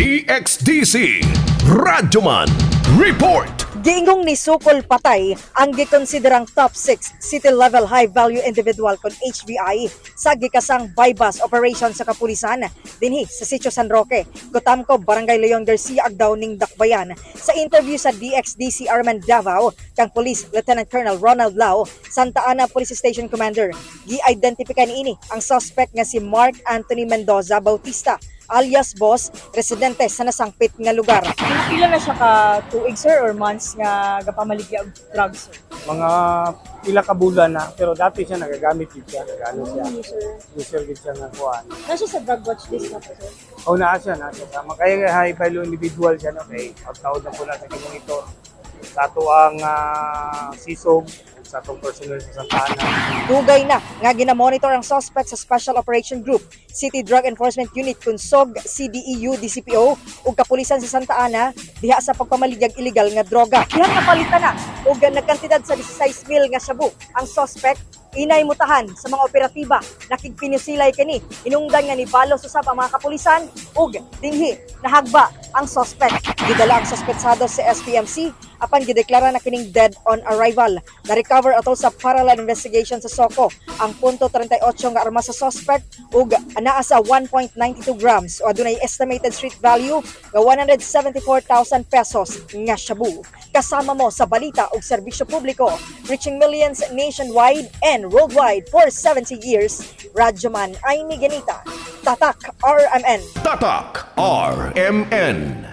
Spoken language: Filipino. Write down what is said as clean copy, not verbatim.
DXDC Radyoman Report. Giingong Nisukol Patay ang gikonsiderang top 6 city-level high-value individual kon HVI sa gikasang Buybust operation sa kapulisan dinhi sa Sitio San Roque, Cotamco, Barangay Leon Garcia, Agdao ning Dakbayan. Sa interview sa DXDC RMN Davao kang Police Lieutenant Colonel Ronald Lau, Santa Ana Police Station Commander, gi-identify niini ang suspect nga si Mark Anthony Mendoza Bautista alias Boss, residente sa nasangpit nga lugar. Pila na siya ka tuig sir or months nga gapamaligya og drugs sir? Mga pila ka bulan na, pero dati siya nagagamit din siya, nagano siya. User din siya nga kuhan. Nasa sa drug watch list na po sir? O naa siya. Sama kaya high value individual siya, no? Okay, pagtawad na po na sa monitor. Sa ato ang sisog, sa atong personnel sa Santa Ana. Dugay na nga ginamonitor ang suspect sa Special Operation Group, City Drug Enforcement Unit Kunsog, CDEU, DCPO ug kapulisan sa Santa Ana diha sa pagpamaligyag illegal nga droga. Diha napalitan na ug nagkantidad sa 16 mil nga shabu ang suspect. Inay mutahan sa mga operatiba nakigpinisilay kani inungdan nga ni balos usab ang mga kapulisan ug dinhi nahagba ang suspect. Gidala ang suspetsado sa SPMC apan gideklara na kining dead on arrival. Na-recover atol sa parallel investigation sa Soco ang .38 nga armas sa suspect ug anaa sa 1.92 grams o adunay estimated street value nga 174,000 pesos nga shabu. Kasama mo sa balita ug serbisyo publiko, reaching millions nationwide and worldwide for 70 years. Radyoman ay ni Ganita. Tatak RMN. Tatak RMN.